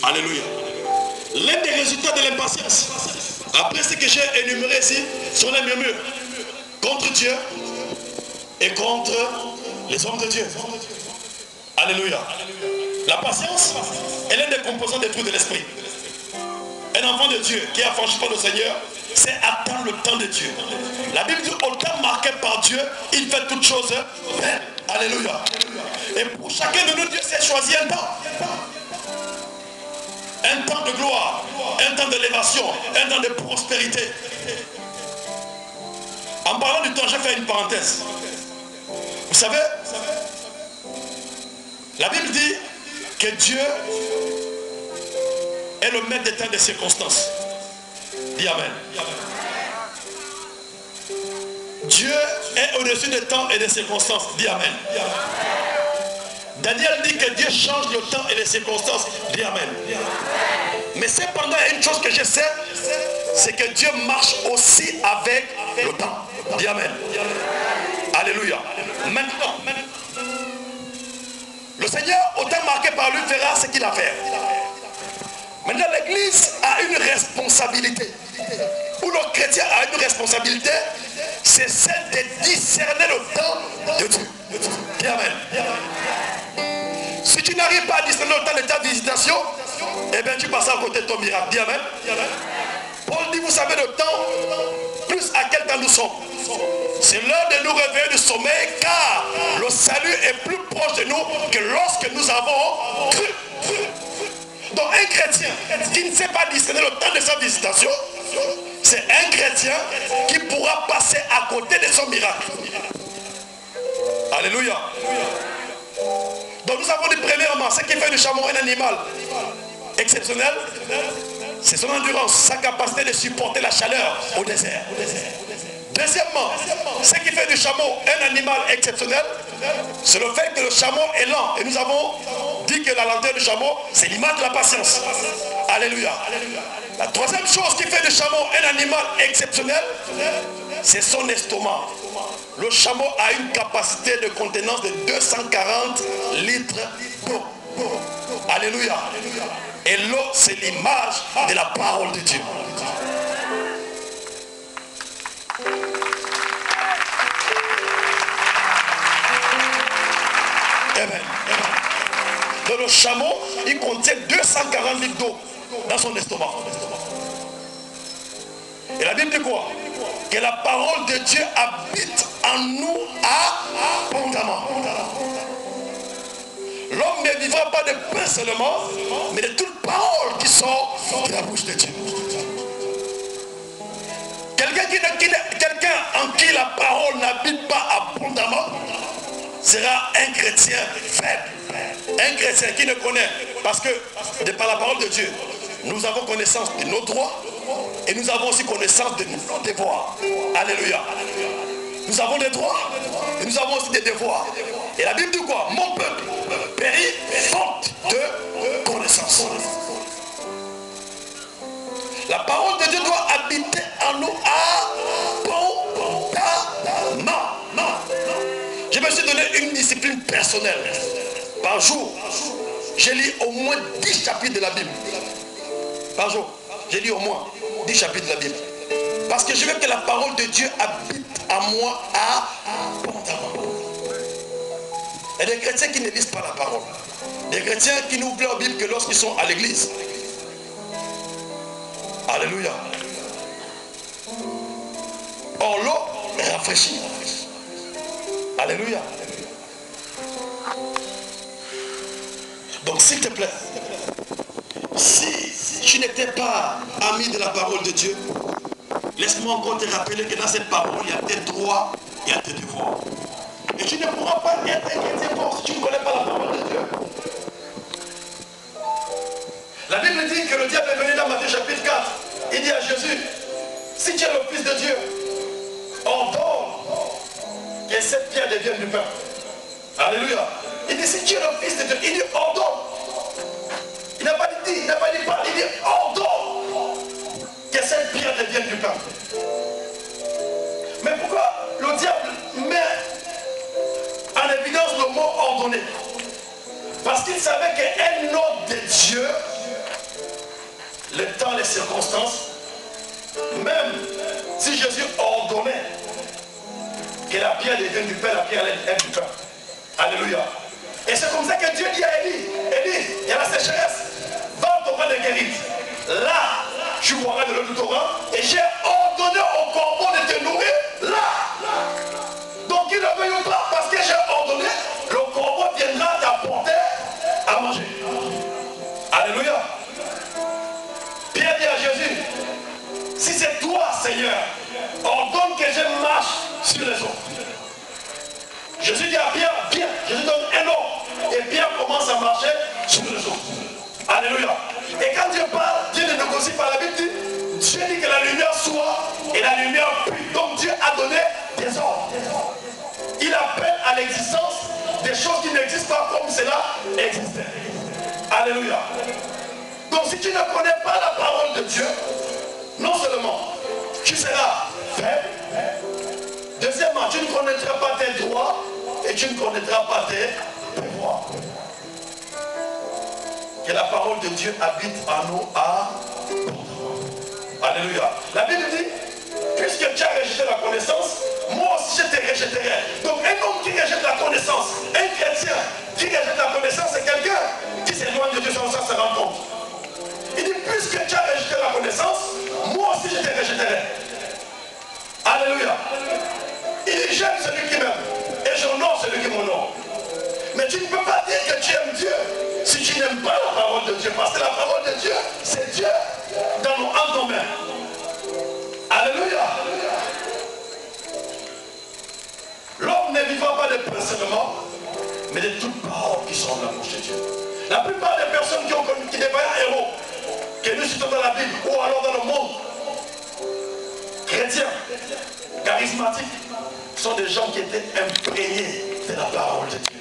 Alléluia. L'un des résultats de l'impatience, après ce que j'ai énuméré ici, sont les murmures contre Dieu et contre les hommes de Dieu. Alléluia. La patience est l'un des composants des fruits de l'esprit. Un enfant de Dieu qui a franchi par le Seigneur, c'est attendre le temps de Dieu. La Bible dit, au temps marqué par Dieu, il fait toutes choses. Alléluia. Et pour chacun de nous, Dieu s'est choisi un temps. Un temps de gloire, un temps d'élévation, un temps de prospérité. En parlant du temps, je fais une parenthèse. Vous savez, la Bible dit que Dieu est le maître des temps et des circonstances. Dis Amen. Dieu est au-dessus des temps et des circonstances. Dis Amen. Daniel dit que Dieu change le temps et les circonstances. Dis Amen. Mais cependant, il y a une chose que je sais, c'est que Dieu marche aussi avec le temps. Dis Amen. Alléluia. Maintenant, le Seigneur, au temps marqué par lui, fera ce qu'il a fait. Maintenant, l'Église a une responsabilité. Ou le chrétien a une responsabilité, c'est celle de discerner le temps de Dieu. Dis Amen. Si tu n'arrives pas à discerner le temps de ta visitation, eh bien tu passes à côté de ton miracle. Dis Amen. Paul dit, vous savez le temps, plus à quel temps nous sommes. C'est l'heure de nous réveiller du sommeil, car le salut est plus proche de nous que lorsque nous avons cru. Donc un chrétien qui ne sait pas discerner le temps de sa visitation, c'est un chrétien qui pourra passer à côté de son miracle. Alléluia. Donc nous avons dit premièrement, ce qui fait du chameau un animal exceptionnel, c'est son endurance, sa capacité de supporter la chaleur au désert. Deuxièmement, ce qui fait du chameau un animal exceptionnel, c'est le fait que le chameau est lent. Et nous avons dit que la lenteur du chameau, c'est l'image de la patience. Alléluia. La troisième chose qui fait du chameau un animal exceptionnel, c'est son estomac. Le chameau a une capacité de contenance de 240 litres d'eau. Alléluia. Et l'eau, c'est l'image de la parole de Dieu. Amen. Donc le chameau, il contient 240 litres d'eau dans son estomac. Et la Bible dit quoi? Que la parole de Dieu habite en nous abondamment. L'homme ne vivra pas de pain seulement, mais de toute parole qui sort de la bouche de Dieu. Quelqu'un en qui la parole n'habite pas abondamment sera un chrétien faible. Un chrétien qui ne connaît, parce que de par la parole de Dieu, nous avons connaissance de nos droits et nous avons aussi connaissance de nos devoirs. Alléluia. Nous avons des droits et nous avons aussi des devoirs. Et la Bible dit quoi? Mon peuple périt faute de connaissance. La parole de Dieu doit habiter en nous abondamment. Je me suis donné une discipline personnelle. Par jour, je lis au moins 10 chapitres de la Bible. Par jour, je lis au moins 10 chapitres de la Bible. Parce que je veux que la parole de Dieu habite en moi abondamment. Il y a des chrétiens qui ne lisent pas la parole. Des chrétiens qui n'oublient la Bible que lorsqu'ils sont à l'église. Alléluia. Or l'eau rafraîchit. Alléluia. Donc s'il te plaît, si tu n'étais pas ami de la parole de Dieu, laisse-moi encore te rappeler que dans cette parole, il y a tes droits, il y a tes devoirs. Et tu ne pourras pas être un chrétien fort si tu ne connais pas la parole de Dieu. La Bible dit que le diable est venu dans Matthieu chapitre 4. Il dit à Jésus, si tu es le Fils de Dieu, ordonne que cette pierre devienne du pain. Alléluia. Il dit, si tu es le Fils de Dieu, il dit ordonne. Il n'a pas dit, parle, il dit ordonne que cette pierre devienne du pain. Mais pourquoi le diable met en évidence le mot ordonner? Parce qu'il savait qu'un ordre de Dieu circonstances, même si Jésus ordonnait que la pierre devienne du pain, la pierre est du pain. Alléluia. Et c'est comme ça que Dieu dit à Élie, Élie, il y a la sécheresse, va au Torah de Guérite. Là, tu boiras de l'eau du Torah et j'ai ordonné au corbeau de te nourrir là. Donc il ne veut pas parce que j'ai ordonné, le corbeau viendra t'apporter à manger. Alléluia. Pierre dit à Jésus, si c'est toi Seigneur, ordonne que je marche sur les eaux. Jésus dit à Pierre, viens, Jésus donne un ordre. Et Pierre commence à marcher sur les eaux. Alléluia. Et quand Dieu parle, Dieu ne négocie pas. La Bible dit, Dieu dit que la lumière soit et la lumière brille. Donc Dieu a donné des ordres. Il appelle à l'existence des choses qui n'existent pas comme cela existait. Alléluia. Donc si tu ne connais pas la parole de Dieu, non seulement tu seras faible, deuxièmement, tu ne connaîtras pas tes droits et tu ne connaîtras pas tes devoirs. Que la parole de Dieu habite en nous à Alléluia. La Bible dit, puisque tu as rejeté la connaissance, moi aussi je te rejetterai. Donc un homme qui rejette la connaissance, un chrétien qui rejette la connaissance, c'est quelqu'un qui s'éloigne de Dieu sans ça se rend compte. Il dit, puisque tu as rejeté la connaissance, moi aussi je te rejetterai. Alléluia. Il dit, j'aime celui qui m'aime et j'honore celui qui m'honore. Mais tu ne peux pas dire que tu aimes Dieu si tu n'aimes pas la parole de Dieu. Parce que la parole de Dieu, c'est Dieu dans nos mains. Alléluia. L'homme ne vivra pas de pain seulement, mais de toutes paroles qui sont dans la bouche de Dieu. La plupart des personnes qui ont connu, qui deviennent un héros, que nous citons dans la Bible, ou alors dans le monde, chrétiens, charismatiques, sont des gens qui étaient imprégnés de la parole de Dieu.